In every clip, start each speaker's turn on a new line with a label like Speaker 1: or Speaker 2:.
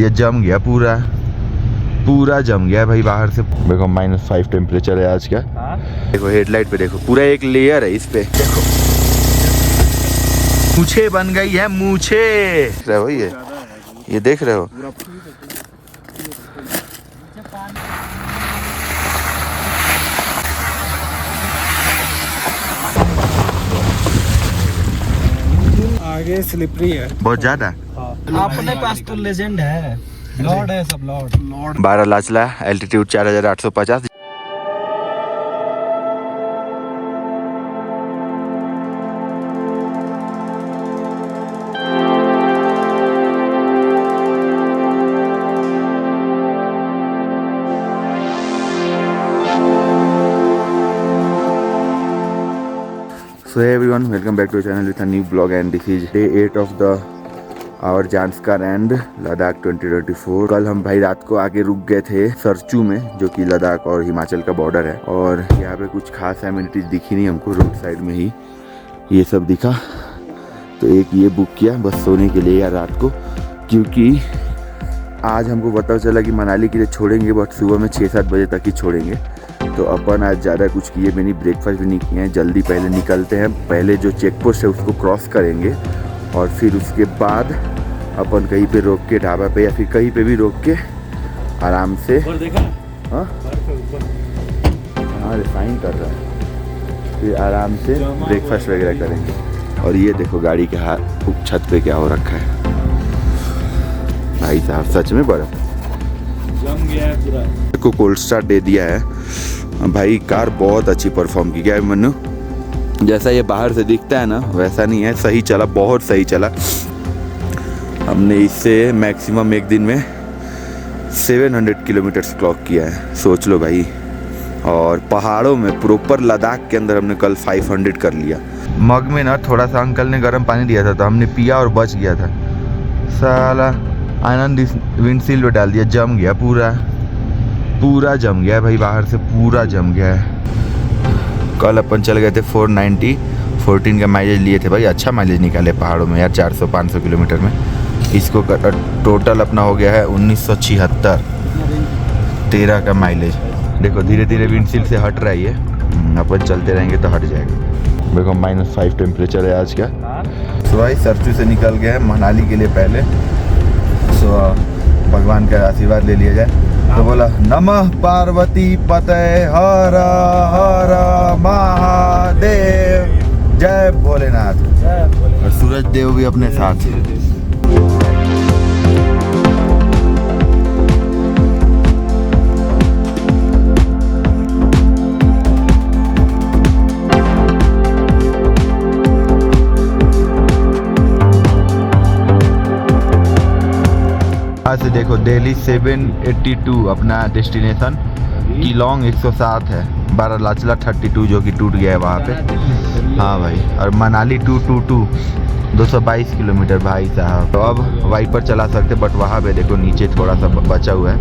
Speaker 1: ये जम गया पूरा जम गया भाई बाहर से। देखो -5 टेम्परेचर है आज का। देखो हेडलाइट पे देखो पूरा एक लेयर है इस पे। देखो मूछे बन गई है, मूछे रहो ये देख रहे हो।
Speaker 2: आगे स्लिपरी है
Speaker 1: बहुत ज्यादा।
Speaker 2: अपने पास तो लेजेंड है, लॉर्ड है सब, Lord.
Speaker 1: Baralacha La altitude 4850। So hey everyone, welcome back to our channel with a new vlog and this is day 8 of the our Janskar and Ladakh 2024। कल हम भाई रात को आके रुक गए थे सरचू में, जो कि लद्दाख और हिमाचल का बॉर्डर है। और यहाँ पे कुछ खास एमिनिटीज दिखी नहीं हमको, रोड साइड में ही ये सब दिखा, तो एक ये बुक किया बस सोने के लिए यार रात को, क्योंकि आज हमको पता चला कि मनाली के लिए छोड़ेंगे बट सुबह में 6-7 बजे तक ही छोड़ेंगे। तो अपन आज ज़्यादा कुछ किए भी नहीं, ब्रेकफास्ट भी नहीं किए हैं, जल्दी पहले निकलते हैं। पहले जो चेक पोस्ट है उसको क्रॉस करेंगे और फिर उसके बाद अपन कहीं पे रोक के ढाबा पे या फिर कहीं पे भी रोक के आराम से हाँ रिफाइन कर रहा है, फिर आराम से ब्रेकफास्ट वगैरह करेंगे। और ये देखो गाड़ी के हाथ छत पे क्या हो रखा है भाई साहब, सच में बर्फ
Speaker 2: जम गया है पूरा।
Speaker 1: को कोल्ड स्टार्ट दे दिया है भाई। कार बहुत अच्छी परफॉर्म की। क्या है मन्नू, जैसा ये बाहर से दिखता है ना वैसा नहीं है, सही चला, बहुत सही चला। हमने इससे मैक्सिमम एक दिन में 700 किलोमीटर्स क्लॉक किया है, सोच लो भाई। और पहाड़ों में प्रॉपर लद्दाख के अंदर हमने कल 500 कर लिया। मग में ना थोड़ा सा अंकल ने गर्म पानी दिया था तो हमने पिया और बच गया था। साला आनंद विंडशील्ड पे डाल दिया, जम गया पूरा जम गया है भाई, बाहर से पूरा जम गया है। कल अपन चल गए थे 490, 14 का माइलेज लिए थे भाई, अच्छा माइलेज निकाले पहाड़ों में यार, 400-500 किलोमीटर में। इसको टोटल अपना हो गया है 1976, 13 का माइलेज। देखो धीरे धीरे विंडशील्ड से हट रहा है ये, अपन चलते रहेंगे तो हट जाएगा। देखो -5 टेम्परेचर है आज का। तो भाई सरचू से निकल गए हैं मनाली के लिए पहले, सो भगवान का आशीर्वाद ले लिया जाए। तो बोला नमः पार्वती पते हर हर महादेव, जय भोलेनाथ। और सूरज देव भी अपने साथ। आज से देखो दिल्ली 782 अपना डेस्टिनेशन, किलोंग 107 है, बारालाचला 32 जो कि टूट गया है वहाँ पे। हाँ भाई, और मनाली 222 222 किलोमीटर भाई साहब। तो अब वाइपर चला सकते बट वहाँ पे देखो नीचे थोड़ा सा बचा हुआ है,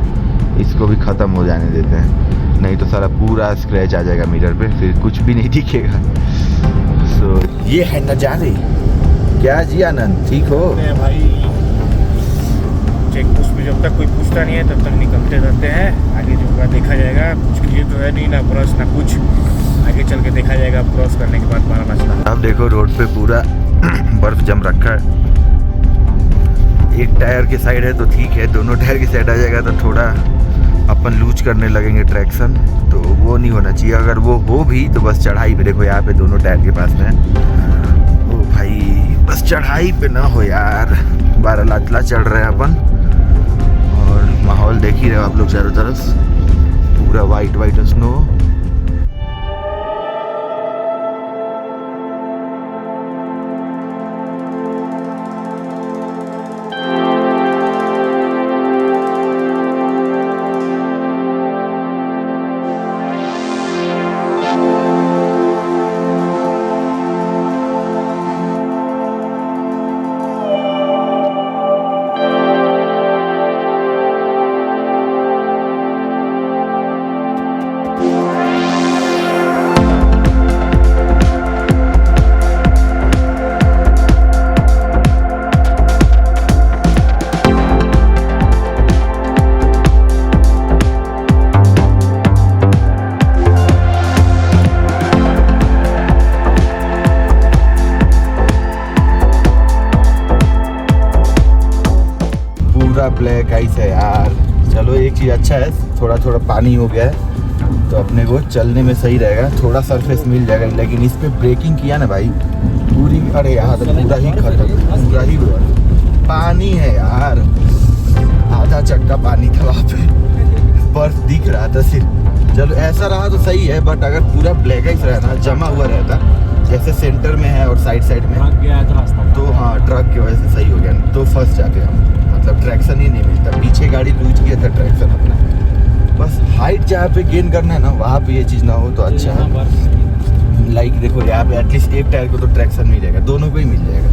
Speaker 1: इसको भी ख़त्म हो जाने देते हैं, नहीं तो सारा पूरा स्क्रैच आ जाएगा मिरर पे, फिर कुछ भी नहीं दिखेगा। सो ये है नज़ारे। क्या जी आनंद, ठीक हो
Speaker 2: भाई चेक पोस्ट पे जब तक कोई पूछता नहीं है तब तक निकलते रहते हैं, आगे जो होगा देखा जाएगा। कुछ क्लियर तो है नहीं, ना ब्रश ना कुछ, आगे चल के देखा जाएगा क्रॉस करने के बाद बारालाचला।
Speaker 1: अब देखो रोड पे पूरा बर्फ जम रखा है। एक टायर के साइड है तो ठीक है, दोनों टायर की साइड आ जाएगा तो थोड़ा अपन लूज करने लगेंगे ट्रैक्शन, तो वो नहीं होना चाहिए। अगर वो हो भी तो बस चढ़ाई पे, देखो यहाँ पे दोनों टायर के पास में है। ओ भाई बस चढ़ाई पे ना हो यार, बारालाचला चढ़ रहे हैं अपन। और माहौल देख ही रहे हो आप लोग, चारों तरफ पूरा वाइट स्नो। पूरा ब्लैक आइस है यार। चलो एक चीज़ अच्छा है, थोड़ा थोड़ा पानी हो गया है तो अपने को चलने में सही रहेगा, थोड़ा सरफेस मिल जाएगा। लेकिन इस पे ब्रेकिंग किया ना भाई पूरी, अरे यार पूरा ही खत्म, पूरा ही पानी है यार। आधा चक्का पानी था वहाँ पे, बर्फ दिख रहा था सिर्फ। चलो ऐसा रहा तो सही है, बट अगर पूरा ब्लैक आइस रहता, जमा हुआ रहता, जैसे सेंटर में है और साइड साइड में तो हाँ ट्रक की वजह से सही हो गया, तो फंस जाते हम, मतलब ट्रैक्शन ही नहीं मिलता। पीछे गाड़ी लूज किया था ट्रैक्शन अपना। बस हाइट जहाँ पे गेन करना है ना वहाँ पे ये चीज़ ना हो तो अच्छा है। लाइक देखो यहाँ पे एटलीस्ट एक टायर को तो ट्रैक्शन मिलेगा, दोनों को ही मिल जाएगा।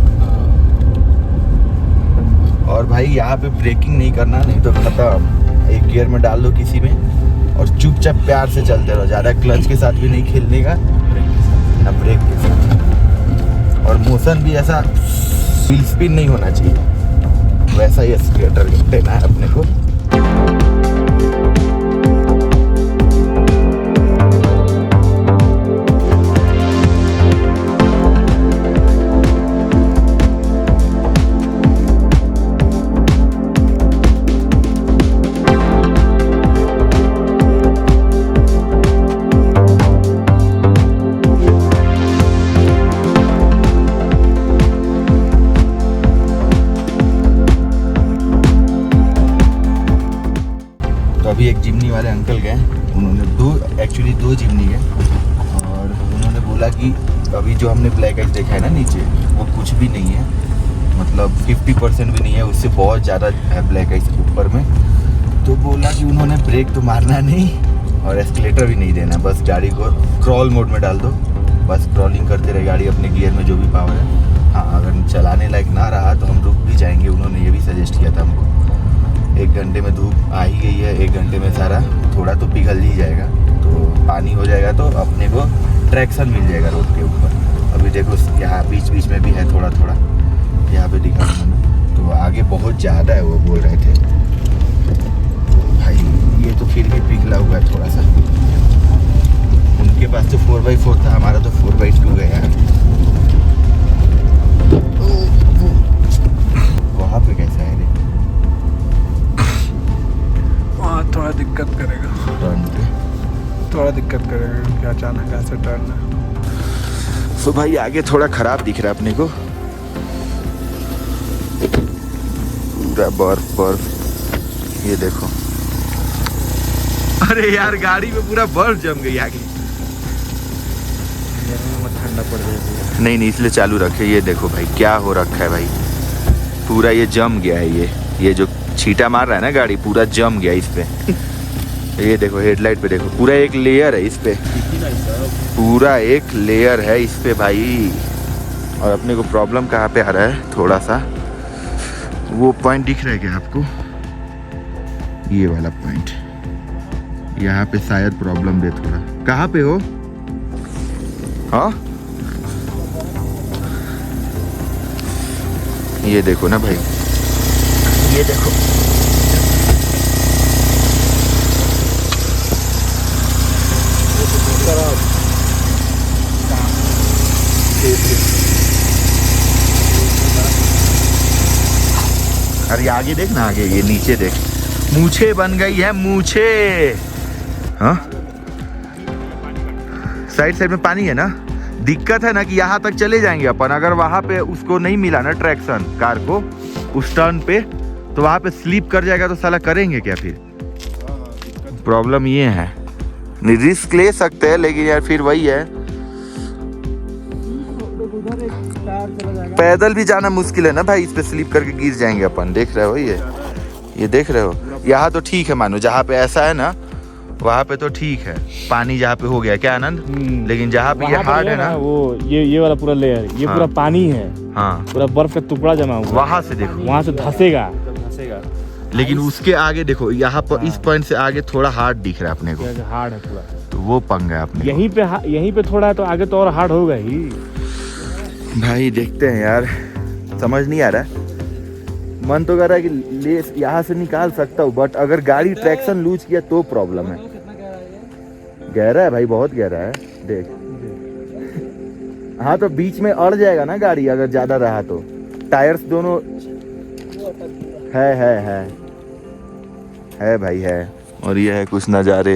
Speaker 1: और भाई यहाँ पे ब्रेकिंग नहीं करना, नहीं तो खत्म। एक गियर में डाल दो किसी में और चुपचाप प्यार से चलते रहो, ज़्यादा क्लच के साथ भी नहीं खेलने का ना ब्रेक के साथ। और मोशन भी ऐसा व्हील स्पिन नहीं होना चाहिए, वैसा ही एक्सीलरेटर देना है अपने को। अभी एक जिमनी वाले अंकल गए, उन्होंने दो जिमनी गए और उन्होंने बोला कि अभी जो हमने ब्लैक आइस देखा है ना नीचे, वो कुछ भी नहीं है, मतलब 50% भी नहीं है, उससे बहुत ज़्यादा है ब्लैक आइस ऊपर में। तो बोला कि उन्होंने ब्रेक तो मारना नहीं और एस्केलेटर भी नहीं देना, बस गाड़ी को क्रॉल मोड में डाल दो, बस क्रॉलिंग करते रहे गाड़ी अपने गियर में जो भी पावर है। हाँ अगर चलाने लायक ना रहा तो हम रुक भी जाएंगे, उन्होंने ये भी सजेस्ट किया था हमको। 1 घंटे में धूप आ ही गई है, 1 घंटे में सारा थोड़ा तो पिघल ही जाएगा, तो पानी हो जाएगा तो अपने को ट्रैक्शन मिल जाएगा रोड के ऊपर। अभी देखो यहाँ बीच बीच में भी है थोड़ा थोड़ा, यहाँ पे दिखा मैंने, तो आगे बहुत ज़्यादा है वो बोल रहे थे। भाई ये तो फिर भी पिघला हुआ है थोड़ा सा, उनके पास तो 4x4 था, हमारा तो 4x2 है यार। वहाँ पे कैसा है रे?
Speaker 3: थोड़ा दिक्कत करेगा,
Speaker 1: टर्न पे
Speaker 3: थोड़ा दिक्कत करेगा क्योंकि अचानक ऐसे टर्न है।
Speaker 1: तो भाई आगे थोड़ा खराब दिख रहा है अपने को, पूरा बर्फ। ये देखो, अरे यार गाड़ी में पूरा बर्फ जम गई आगे।
Speaker 2: ठंडा पड़ जाएगी।
Speaker 1: नहीं इसलिए चालू रखे। ये देखो भाई क्या हो रखा है भाई, पूरा ये जम गया है, ये जो छींटा मार रहा है ना गाड़ी, पूरा जम गया इस पे। ये देखो हेडलाइट पे देखो, पूरा एक लेयर है इस पे, पूरा एक लेयर है इस पे भाई। और अपने को प्रॉब्लम कहाँ पे आ रहा है, थोड़ा सा वो पॉइंट दिख रहा है क्या आपको, ये वाला पॉइंट, यहाँ पे शायद प्रॉब्लम दे थोड़ा। कहाँ पे हो? हाँ ये देखो ना भाई, ये देखो अरे आगे देख ना, आगे ये नीचे देख, मूछे बन गई है मूछे। हाँ साइड साइड में पानी है ना, दिक्कत है ना कि यहाँ तक चले जाएंगे अपन, अगर वहाँ पे उसको नहीं मिला ना ट्रैक्शन कार को उस टर्न पे, तो वहाँ पे स्लिप कर जाएगा, तो साला करेंगे क्या फिर? प्रॉब्लम ये है, रिस्क ले सकते हैं लेकिन यार फिर वही है, पैदल भी जाना मुश्किल है ना भाई, इस पे स्लिप करके गिर जाएंगे अपन। देख रहे हो ये देख रहे हो, यहाँ तो ठीक है मानो, जहाँ पे ऐसा है ना वहाँ पे तो ठीक है, पानी जहाँ पे हो गया क्या आनंद, लेकिन जहाँ पे ये हार्ड है ना,
Speaker 2: वो ये वाला पूरा लेयर, ये पूरा पानी है,
Speaker 1: हाँ
Speaker 2: पूरा बर्फ का टुकड़ा जमा हुआ,
Speaker 1: वहाँ से देखो,
Speaker 2: वहाँ से धसेगा।
Speaker 1: लेकिन उसके आगे देखो, यहाँ पर इस पॉइंट से आगे थोड़ा हार्ड दिख रहा है अपने को,
Speaker 2: हार्ड है पूरा,
Speaker 1: तो वो पंगा है अपने
Speaker 2: यहीं पे थोड़ा है, तो आगे तो और हार्ड होगा ही
Speaker 1: भाई। देखते हैं यार, समझ नहीं आ रहा है, मन तो कर रहा है कि ले यहाँ से निकाल सकता हूँ, बट अगर गाड़ी ट्रैक्शन लूज किया तो प्रॉब्लम है। गहरा है भाई, बहुत गहरा है देख। हाँ तो बीच में अड़ जाएगा ना गाड़ी, अगर ज्यादा रहा तो टायर्स दोनों है भाई है। और ये है कुछ नज़ारे।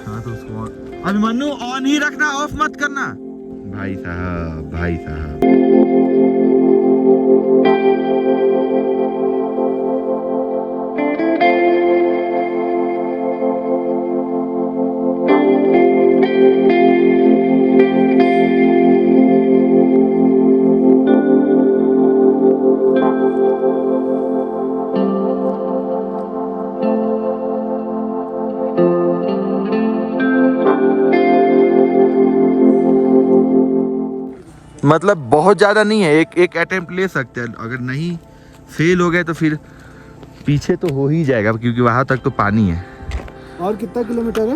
Speaker 1: हाँ तो उसको अभिमन्यु ऑन ही रखना, ऑफ मत करना। भाई साहब भाई साहब मतलब बहुत ज़्यादा नहीं है, एक अटेम्प्ट ले सकते हैं। अगर नहीं फेल हो गए तो फिर पीछे तो हो ही जाएगा, क्योंकि वहाँ तक तो पानी है।
Speaker 3: और कितना किलोमीटर है?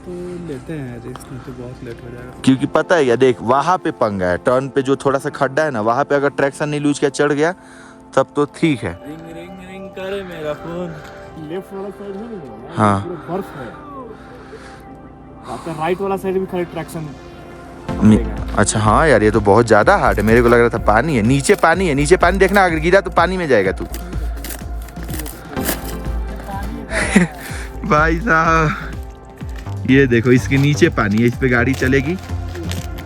Speaker 3: तो लेते हैं रिस्क, नहीं तो बहुत लेट हो जाएगा।
Speaker 1: क्योंकि पता है क्या, देख वहाँ पे पंगा है, टर्न पे जो थोड़ा सा खड्डा है ना, वहाँ पे अगर ट्रैक्शन नहीं लूज किया चढ़ गया तब तो ठीक है।
Speaker 2: रिंग रिंग रिंग करे मेरा फोन। लेफ्ट वाला साइड है ना,
Speaker 1: हाँ
Speaker 2: बर्फ है। आपका राइट वाला साइड भी खाली ट्रैक्शन।
Speaker 1: अच्छा हाँ यार, ये तो बहुत ज़्यादा हार्ड है। मेरे को लग रहा था पानी है, नीचे पानी है, नीचे पानी देखना, अगर गिरा तो पानी में जाएगा तू। भाई साहब ये देखो, इसके नीचे पानी है, इस पे गाड़ी चलेगी।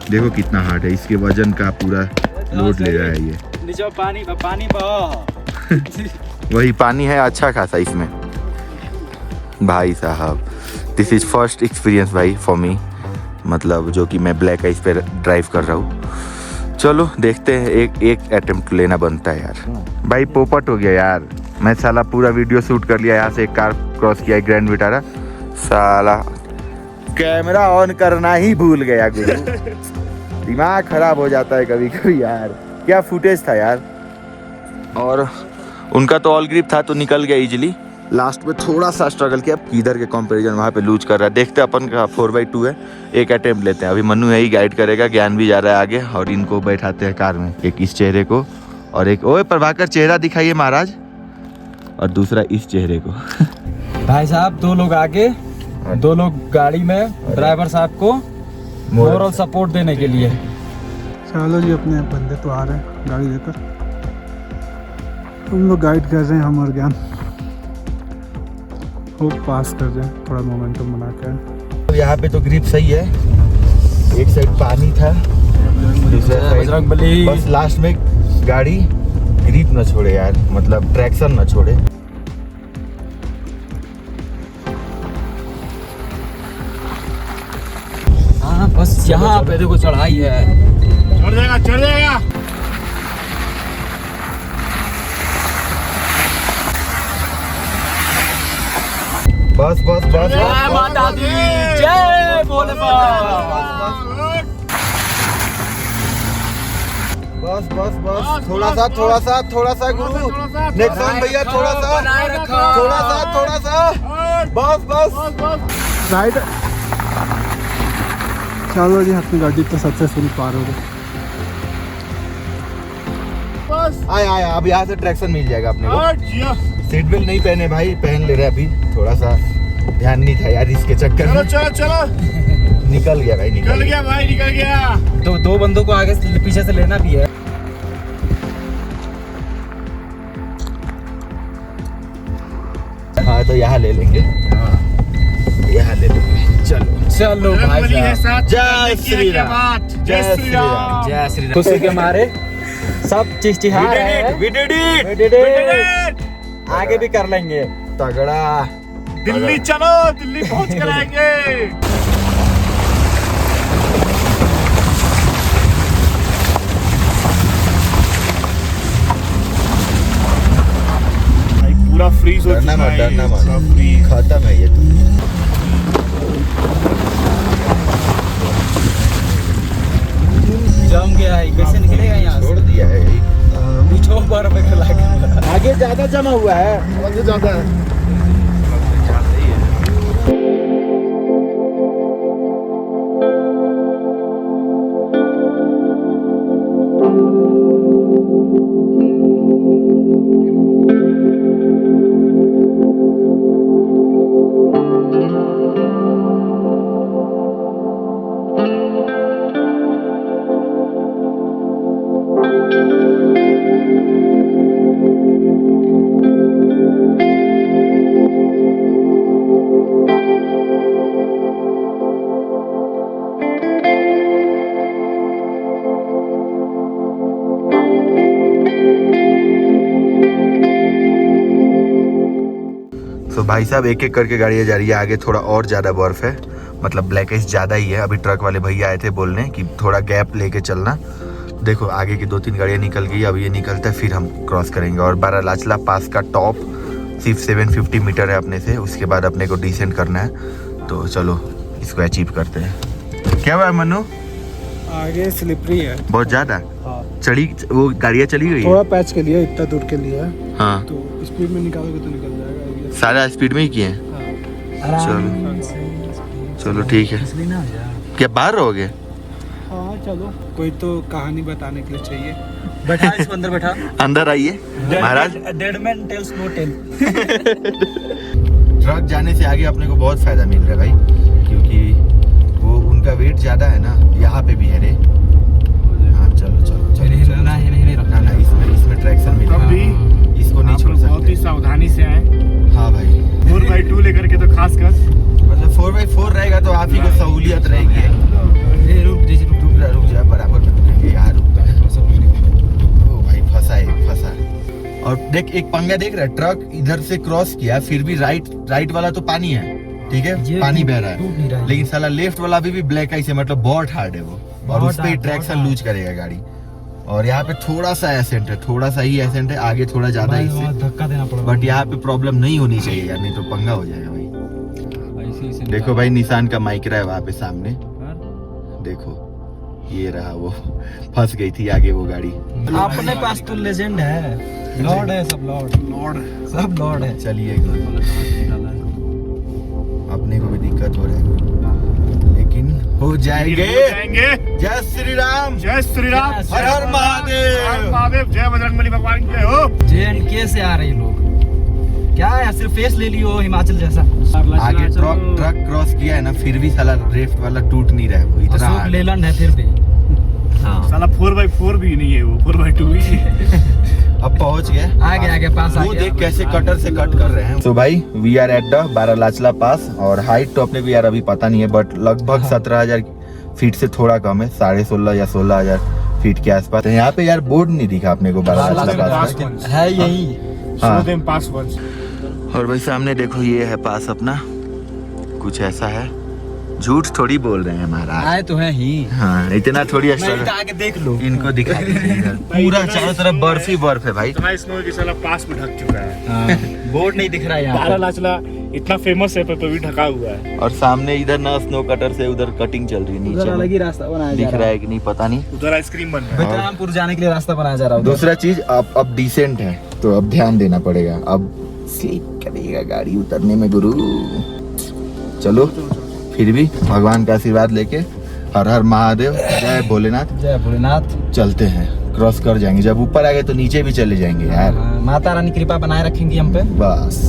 Speaker 1: देखो कितना हार्ड है, इसके वजन का पूरा लोड ले रहा है ये।
Speaker 2: नीचे पानी
Speaker 1: वही पानी है अच्छा खासा इसमें। भाई साहब दिस इज फर्स्ट एक्सपीरियंस भाई फॉर मी, मतलब जो कि मैं ब्लैक आइस पे ड्राइव कर रहा हूँ। चलो देखते हैं, एक अटेम्प्ट लेना बनता है यार। भाई पोपट हो गया यार, मैं साला पूरा वीडियो शूट कर लिया, यहाँ से एक कार क्रॉस किया, ग्रैंड विटारा, साला कैमरा ऑन करना ही भूल गया गुरु। दिमाग खराब हो जाता है कभी कभी यार। क्या फुटेज था यार। और उनका तो ऑल ग्रिप था तो निकल गया इजीली। लास्ट में थोड़ा सा स्ट्रगल किया, इधर के कंपैरिजन वहाँ पे लूज कर रहा है। देखते हैं, अपन का 4x2 है, एक अटेम्प्ट लेते हैं। अभी मन्नू यही गाइड करेगा, ज्ञान भी जा रहा है आगे, और इनको बैठाते हैं कार में, एक इस चेहरे को और एक ओए प्रभाकर चेहरा दिखाइए महाराज, और दूसरा इस चेहरे को।
Speaker 2: भाई साहब 2 लोग आगे, 2 लोग गाड़ी में, ड्राइवर साहब को मोरल सपोर्ट देने के लिए।
Speaker 3: चलो जी, अपने बंदे तो आ रहे हैं गाड़ी लेकर, हम लोग गाइड कर रहे हैं, हम और ज्ञान होप पास कर जाए, थोड़ा मोमेंटम बना कर।
Speaker 1: यहाँ पे तो ग्रिप सही है, एक साइड पानी था, दूसरा
Speaker 2: बजरंग बली।
Speaker 1: बस लास्ट में गाड़ी ग्रिप न छोड़े यार, मतलब ट्रैक्शन न छोड़े।
Speaker 2: हाँ बस यहाँ पे देखो चढ़ाई है, चढ़ जाएगा।
Speaker 1: बस बस बस
Speaker 2: जय माता दी, जय भोले बाबा।
Speaker 1: बस बस बस थोड़ा सा गुरु, नेक्स्ट टाइम भैया थोड़ा सा बस
Speaker 3: राइट। चलो जी, अपनी गाड़ी तो सक्सेसफुल पार हो गई।
Speaker 1: आया अब यहाँ से ट्रैक्शन मिल जाएगा अपने को। सीट बेल्ट नहीं पहने भाई, पहन ले रहे अभी, थोड़ा सा ध्यान नहीं था यार इसके चक्कर में। चलो निकल गया भाई, निकल गया।
Speaker 2: तो 2 बंदों को आगे से पीछे से लेना भी है।
Speaker 1: हाँ तो यहाँ ले लेंगे, यहाँ ले लेंगे।
Speaker 2: चलो भाई साहब,
Speaker 1: जय श्री राम,
Speaker 2: जय श्री राम। खुशी के मारे सब चिचिहा है। We did it। आगे भी कर लेंगे
Speaker 1: तगड़ा।
Speaker 2: दिल्ली चलो, दिल्ली पहुंच कर आएंगे। पूरा फ्रीज हो चुका है,
Speaker 1: डरना मत,
Speaker 2: पूरा फ्रीज
Speaker 1: खत्म है ये तो।
Speaker 2: जम गया है, कैसे निकलेगा यहाँ से?
Speaker 1: छोड़ दिया है यही।
Speaker 2: पीछे पर
Speaker 1: आगे ज्यादा जमा हुआ है, ज्यादा है। तो भाई साहब एक एक करके गाड़ियाँ जा रही है आगे। थोड़ा और ज़्यादा बर्फ है, मतलब ब्लैक आइस ज़्यादा ही है। अभी ट्रक वाले भैया आए थे बोलने कि थोड़ा गैप लेके चलना। देखो आगे की 2-3 गाड़ियाँ निकल गई, अब ये निकलता है फिर हम क्रॉस करेंगे। और बारालाचला पास का टॉप सिर्फ 750 मीटर है अपने से, उसके बाद अपने को डिसेंड करना है। तो चलो इसको अचीव करते हैं। क्या हुआ मनु?
Speaker 3: आगे स्लिपरी है
Speaker 1: बहुत ज़्यादा
Speaker 3: हाँ।
Speaker 1: चढ़ी, वो गाड़ियाँ चली गई
Speaker 3: थोड़ा
Speaker 1: है।
Speaker 3: पैच के लिए, इतना दूर के लिए
Speaker 1: हाँ
Speaker 3: तो स्पीड में निकालोगे तो निकल जाएगा।
Speaker 1: सारा स्पीड में ही किए हैं। चलो ठीक है। क्या बाहर रहोगे?
Speaker 3: हाँ चलो, कोई तो कहानी बताने के लिए चाहिए।
Speaker 4: बैठा इसको अंदर बैठा।
Speaker 1: अंदर आइए महाराज।
Speaker 4: Dead man tells no tale.
Speaker 1: Truck जाने से आगे अपने को बहुत फायदा मिल रहा है भाई, क्योंकि वो उनका वेट ज्यादा है ना। यहाँ पे भी है रे। हाँ चलो चलो चलो ना इसमें ट्रैक्शन मिल रहा है, इसको नहीं छोड़ सकते।
Speaker 2: बहुत ही सावधानी से आए।
Speaker 1: हाँ भाई
Speaker 2: 4x2 लेकर के तो खास कर,
Speaker 1: मतलब 4x4 रहेगा तो आप ही को सहूलियत रहेगी। रुक जा, बराबर में रुकेंगे। यहाँ रुकता है। ओ भाई फंसा। और देख एक पंगा देख रहा है, ट्रक इधर से क्रॉस किया फिर भी राइट वाला तो पानी है, ठीक है, पानी बह रहा है, लेकिन साला लेफ्ट वाला भी ब्लैक आइस है, मतलब बहुत हार्ड है वो, और उस पे ट्रैक्शन लूज करेगा गाड़ी। और यहाँ पे थोड़ा सा एसेंट है, थोड़ा सा ही एसेंट है, आगे थोड़ा ज्यादा ही
Speaker 4: धक्का देना पड़ेगा।
Speaker 1: बट यहाँ पे प्रॉब्लम नहीं होनी चाहिए यार, नहीं तो पंगा हो जाएगा भाई। देखो भाई निशान का माइक्रा है वहाँ पे सामने, देखो ये रहा, वो फंस गई थी आगे वो गाड़ी।
Speaker 4: अपने पास तो लेजेंड है, लॉर्ड है, सब लॉर्ड है।
Speaker 1: चलिए अपने को भी दिक्कत हो रहा है, लेकिन हो जाएंगे। जय श्री राम,
Speaker 2: जय श्री राम,
Speaker 1: हर हर महादेव,
Speaker 2: जय बजरंगबली भगवान की जय हो।
Speaker 4: JNK से आ रहे लोग, क्या है सिर्फ फेस ले लियो हिमाचल जैसा।
Speaker 1: आगे ट्रक क्रॉस किया है ना, फिर भी साला लेफ्ट वाला टूट नहीं रहा है, वो इतना
Speaker 4: अशोक लेलैंड है फिर भी। हाँ
Speaker 2: साला 4x4 भी नहीं है वो, 4x2 ही है।
Speaker 1: अब पहुंच गए
Speaker 4: आगे पास
Speaker 1: वो देख कैसे कटर से कट कर रहे हैं। तो भाई we are at the Baralacha La पास, और हाइट तो अपने को यार अभी पता नहीं है, बट लगभग 17,000 फीट से थोड़ा कम है, 16,500 या 16,000 फीट के आसपास। तो यहाँ पे यार बोर्ड नहीं दिखा अपने को बारालाचला पास का।
Speaker 4: है यही।
Speaker 1: हाँ।
Speaker 2: Show them pass once।
Speaker 1: और भाई सामने देखो ये है पास अपना, कुछ ऐसा है। झूठ थोड़ी बोल रहे हैं महाराज,
Speaker 4: आए तो है ही।
Speaker 1: हाँ इतना थोड़ी
Speaker 4: मैं इधर आके देख लो,
Speaker 1: इनको दिखा दीजिए इधर। पूरा चारों तरफ बर्फ ही बर्फ है भाई।
Speaker 2: इतना स्नो की साला पास में ढक चुका है।
Speaker 4: बोर्ड नहीं दिख रहा है यहाँ।
Speaker 2: बारालाचला इतना फेमस है पर भी ढका हुआ है।
Speaker 1: और सामने इधर ना स्नो कटर से उधर कटिंग चल रही है,
Speaker 4: उधर अलग ही
Speaker 1: नीचे
Speaker 4: रास्ता बनाया जा
Speaker 1: दिख
Speaker 4: रहा
Speaker 1: रहा
Speaker 4: है।
Speaker 1: है कि नहीं पता नहीं।
Speaker 2: उधर आइसक्रीम बन रहा है।
Speaker 4: बलरामपुर जाने के लिए रास्ता बनाया जा रहा है।
Speaker 1: दूसरा चीज अब डिसेंट है, तो अब ध्यान देना पड़ेगा। अब स्लिप करेगा गाड़ी उतरने में गुरु। चलो फिर भी भगवान का आशीर्वाद लेके हर हर महादेव, जय भोलेनाथ,
Speaker 4: जय भोलेनाथ।
Speaker 1: चलते हैं, क्रॉस कर जाएंगे। जब ऊपर आ गए तो नीचे भी चले जाएंगे यार।
Speaker 4: माता रानी कृपा बनाए रखेंगी हम पे।
Speaker 1: बस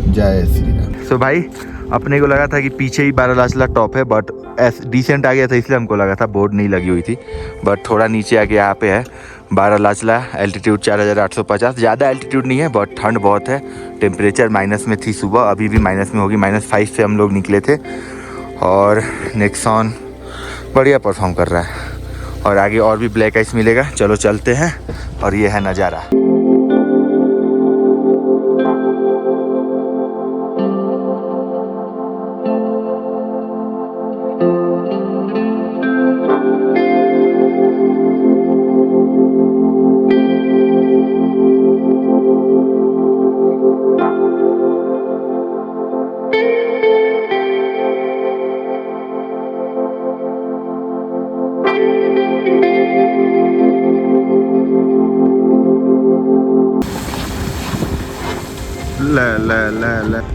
Speaker 1: जय श्री राम। तो भाई अपने को लगा था कि पीछे ही बारालाचला टॉप है, बट डिसेंट आ गया था, इसलिए हमको लगा था बोर्ड नहीं लगी हुई थी। बट थोड़ा नीचे आके यहाँ पे है बारालाचला, एल्टीट्यूड 4,850। ज़्यादा एल्टीट्यूड नहीं है, बट ठंड बहुत है। टेम्परेचर माइनस में थी सुबह, अभी भी माइनस में होगी। -5 से हम लोग निकले थे, और नेक्सॉन बढ़िया परफॉर्म कर रहा है। और आगे और भी ब्लैक आइस मिलेगा। चलो चलते हैं, और ये है नज़ारा।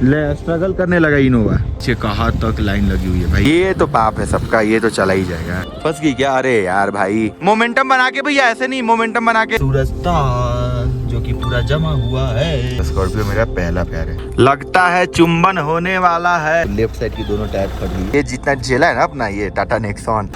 Speaker 1: ले स्ट्रगल करने लगा इनोवा। ये कहाँ तक लाइन लगी हुई है भाई। ये तो पाप है सबका, ये तो चला ही जाएगा। फंस गई क्या? अरे यार भाई मोमेंटम बना के भैया, ऐसे नहीं, मोमेंटम बना के। सूरज जो कि पूरा जमा हुआ है। स्कॉर्पियो मेरा पहला प्यार है, लगता है चुंबन होने वाला है। लेफ्ट साइड की दोनों टायर फट गई। ये जितना झेला है ना अपना ये टाटा नेक्सॉन,